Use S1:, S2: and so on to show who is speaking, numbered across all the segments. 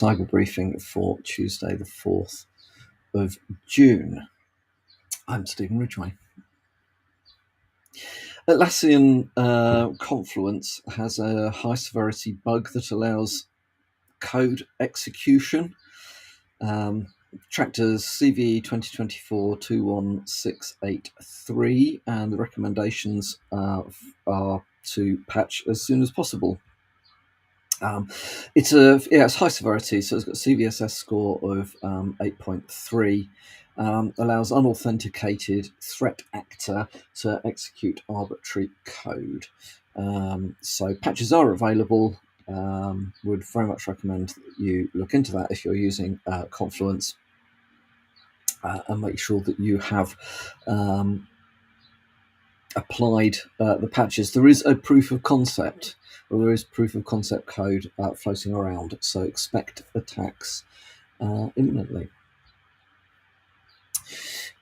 S1: Cyber briefing for Tuesday, the 4th of June. I'm Stephen Ridgway. Atlassian Confluence has a high severity bug that allows code execution. Tractors CVE 2024-21683, and the recommendations are to patch as soon as possible. It's high severity, so it's got a CVSS score of 8.3. Allows unauthenticated threat actor to execute arbitrary code. So patches are available. Would very much recommend you look into that if you're using Confluence, and make sure that you have applied the patches. There is a proof of concept, or there is proof of concept code floating around, so expect attacks imminently.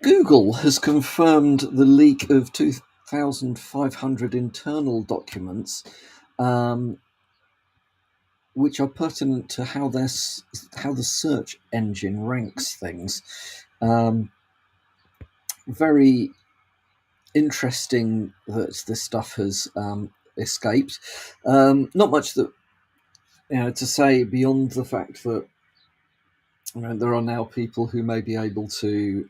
S1: Google has confirmed the leak of 2,500 internal documents, which are pertinent to how the search engine ranks things. Very interesting that this stuff has escaped. Not much that to say beyond the fact that there are now people who may be able to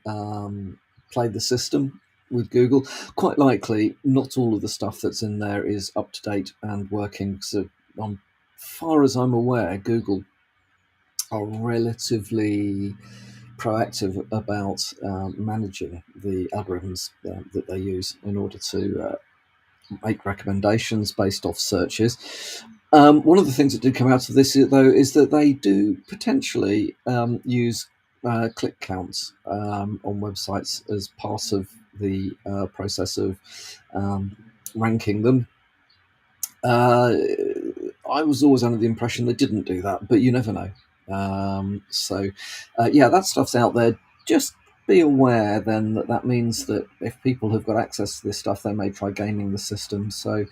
S1: play the system with Google. Quite likely, not all of the stuff that's in there is up to date and working. So, as far as I'm aware, Google are relatively proactive about managing the algorithms that they use in order to make recommendations based off searches. One of the things that did come out of this, though, is that they do potentially use click counts on websites as part of the process of ranking them. I was always under the impression they didn't do that, but you never know. That stuff's out there. Just be aware then that means that if people have got access to this stuff, they may try gaming the system. So,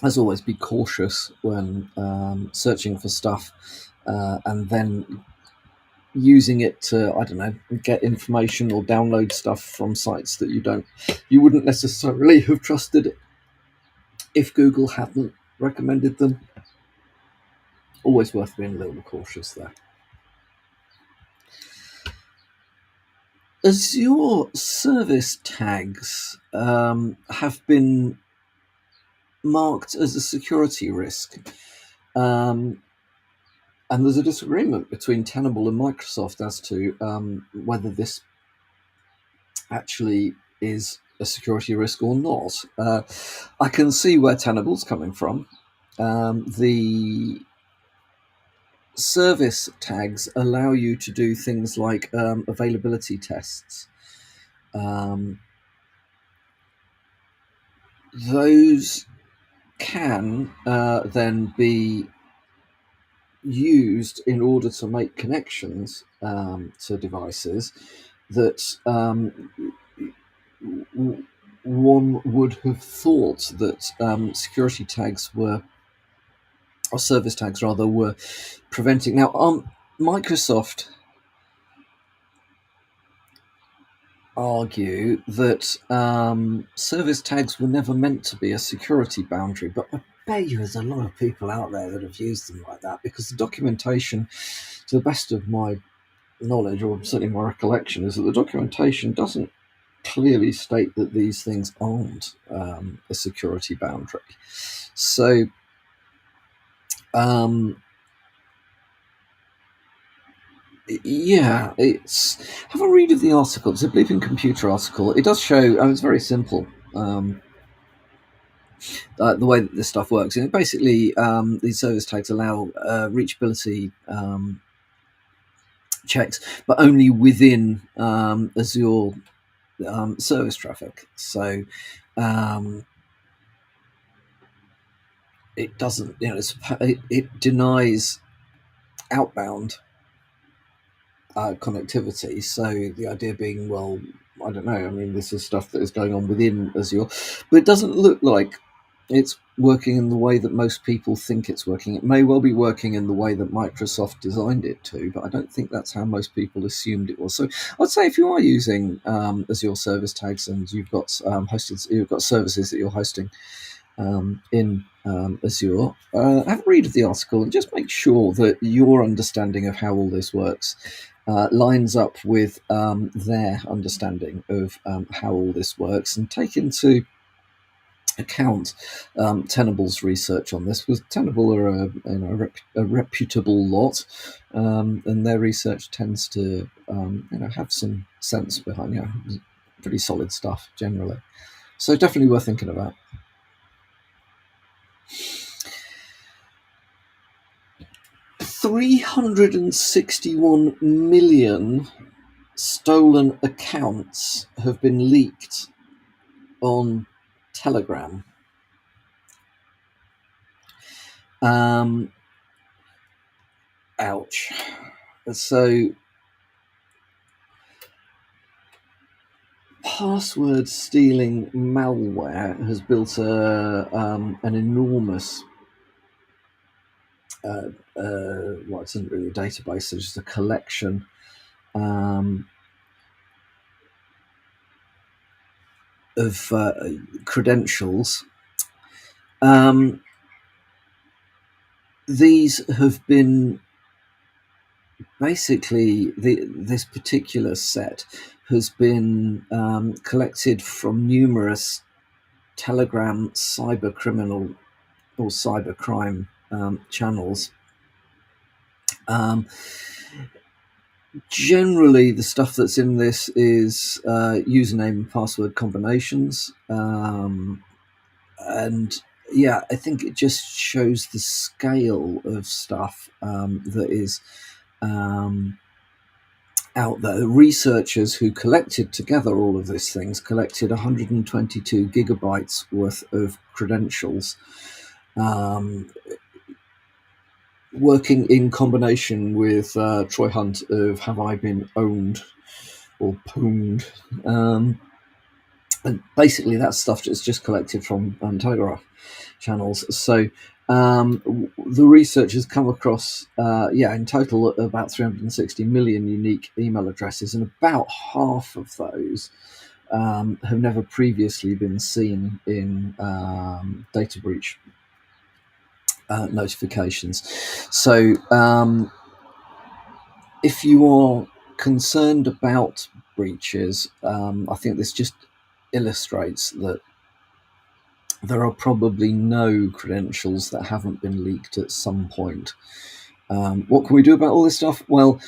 S1: as always, be cautious when searching for stuff and then using it to, I don't know, get information or download stuff from sites that you wouldn't necessarily have trusted if Google hadn't recommended them. Always worth being a little bit cautious there. Azure service tags have been marked as a security risk. And there's a disagreement between Tenable and Microsoft as to whether this actually is a security risk or not. I can see where Tenable's coming from. The service tags allow you to do things like availability tests. Those can then be used in order to make connections to devices that one would have thought that security tags were, or service tags rather, were preventing. Now, Microsoft argue that service tags were never meant to be a security boundary, but I bet you there's a lot of people out there that have used them like that, because the documentation, to the best of my knowledge, or certainly my recollection, is that the documentation doesn't clearly state that these things aren't a security boundary. So it's have a read of the article. It's a Bleeping Computer article. It does show, it's very simple, the way that this stuff works. And basically, these service tags allow reachability checks, but only within Azure service traffic. So it doesn't, it denies outbound connectivity. So the idea being, well, I don't know. I mean, this is stuff that is going on within Azure, but it doesn't look like it's working in the way that most people think it's working. It may well be working in the way that Microsoft designed it to, but I don't think that's how most people assumed it was. So I'd say if you are using Azure Service Tags and you've got you've got services that you're hosting in Azure, have a read of the article and just make sure that your understanding of how all this works lines up with their understanding of how all this works, and take into account Tenable's research on this, because Tenable are a reputable lot, and their research tends to have some sense behind, pretty solid stuff generally. So definitely worth thinking about. 361 million stolen accounts have been leaked on Telegram. Ouch. So password stealing malware has built an enormous well, it's not really a database, it's just a collection of credentials. These have been basically, this particular set has been collected from numerous Telegram cyber criminal or cybercrime channels. Generally, the stuff that's in this is username and password combinations, and yeah, I think it just shows the scale of stuff that is out there. The researchers who collected together all of these things collected 122 gigabytes worth of credentials, working in combination with Troy Hunt of Have I Been Owned or Pwned. And basically that stuff is just collected from Telegraph channels. So the research has come across, in total, about 360 million unique email addresses, and about half of those have never previously been seen in data breach notifications. So if you are concerned about breaches, I think this just illustrates that there are probably no credentials that haven't been leaked at some point. What can we do about all this stuff? Well,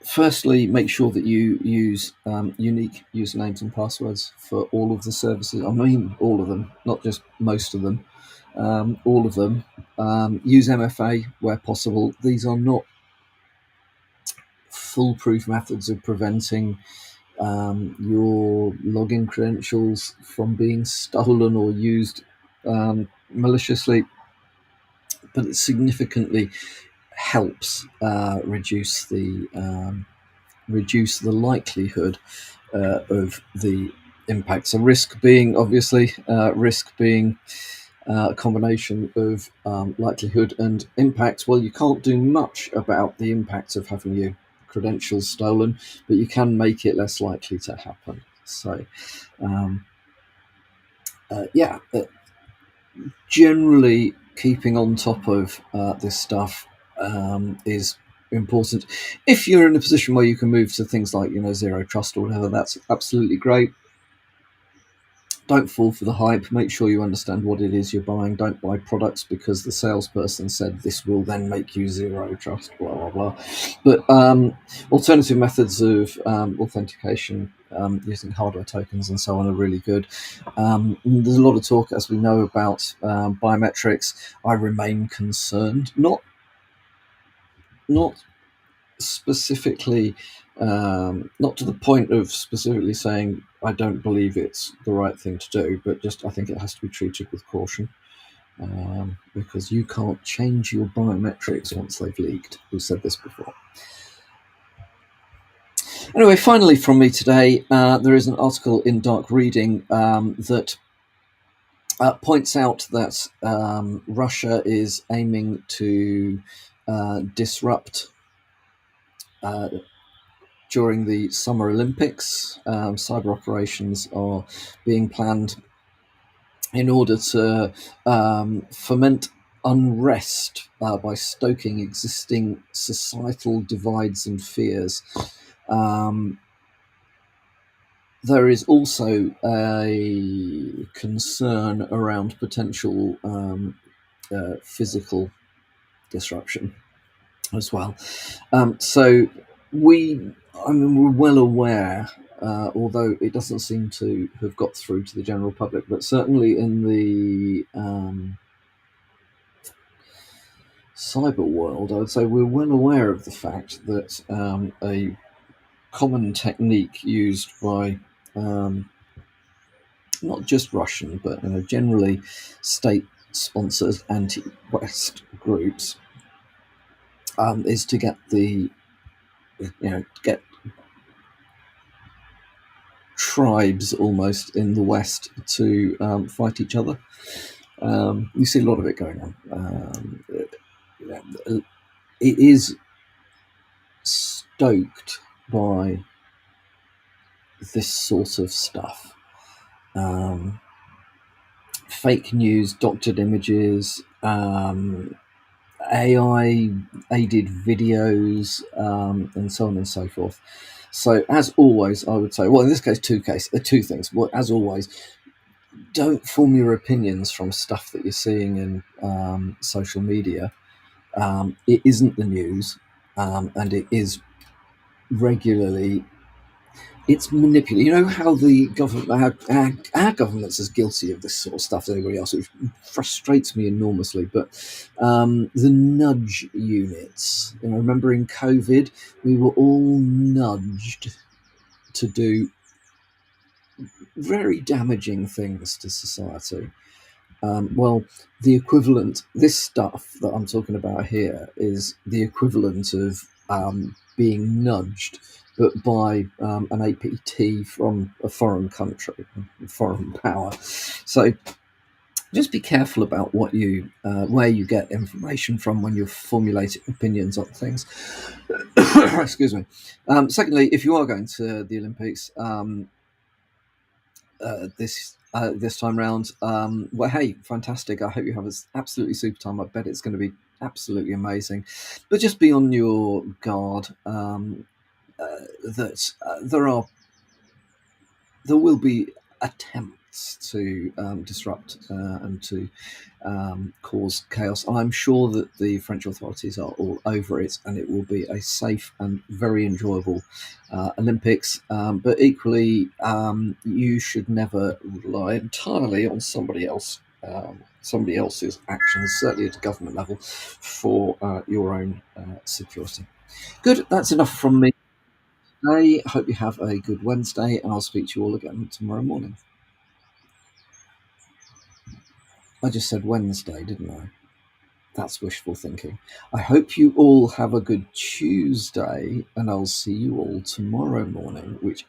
S1: firstly, make sure that you use unique usernames and passwords for all of the services. I mean, all of them, not just most of them. All of them. Use MFA where possible. These are not foolproof methods of preventing your login credentials from being stolen or used maliciously, but it significantly helps reduce the likelihood of the impact. So risk being obviously a combination of likelihood and impact. Well, you can't do much about the impact of having your credentials stolen, but you can make it less likely to happen. So generally keeping on top of this stuff is important. If you're in a position where you can move to things like zero trust or whatever, that's absolutely great. Don't fall for the hype. Make sure you understand what it is you're buying. Don't buy products because the salesperson said this will then make you zero trust, blah, blah, blah. But alternative methods of authentication using hardware tokens and so on are really good. There's a lot of talk, as we know, about biometrics. I remain concerned, not specifically, not to the point of specifically saying I don't believe it's the right thing to do, but just I think it has to be treated with caution, because you can't change your biometrics once they've leaked. We've said this before. Anyway, finally from me today, there is an article in Dark Reading that points out that Russia is aiming to disrupt during the Summer Olympics. Cyber operations are being planned in order to foment unrest by stoking existing societal divides and fears. Um, there is also a concern around potential physical disruption as well. So we, I mean, we're well aware, although it doesn't seem to have got through to the general public, but certainly in the cyber world, I would say we're well aware of the fact that a common technique used by not just Russian, but generally state-sponsored anti-West groups is to get get tribes almost in the West to fight each other. You see a lot of it going on. It is stoked by this sort of stuff. Fake news, doctored images, AI aided videos, and so on and so forth. So, as always, I would say, well, in this case, two things. Well, as always, don't form your opinions from stuff that you're seeing in social media. It isn't the news, and it is regularly. It's manipulated. You know how the government, our government's as guilty of this sort of stuff as anybody else, which frustrates me enormously. But the nudge units, remember in COVID, we were all nudged to do very damaging things to society. Well, the equivalent, this stuff that I'm talking about here is the equivalent of being nudged, but by an APT from a foreign country, a foreign power. So just be careful about what where you get information from when you're formulating opinions on things. Excuse me. Secondly, if you are going to the Olympics, this time round. Well, hey, fantastic! I hope you have an absolutely super time. I bet it's going to be absolutely amazing. But just be on your guard. That there will be attempts to disrupt and to cause chaos. I'm sure that the French authorities are all over it, and it will be a safe and very enjoyable Olympics. But equally, you should never rely entirely on somebody else. Somebody else's actions, certainly at a government level, for your own security. Good, that's enough from me today. I hope you have a good Wednesday, and I'll speak to you all again tomorrow morning. I just said Wednesday, didn't I? That's wishful thinking. I hope you all have a good Tuesday, and I'll see you all tomorrow morning, which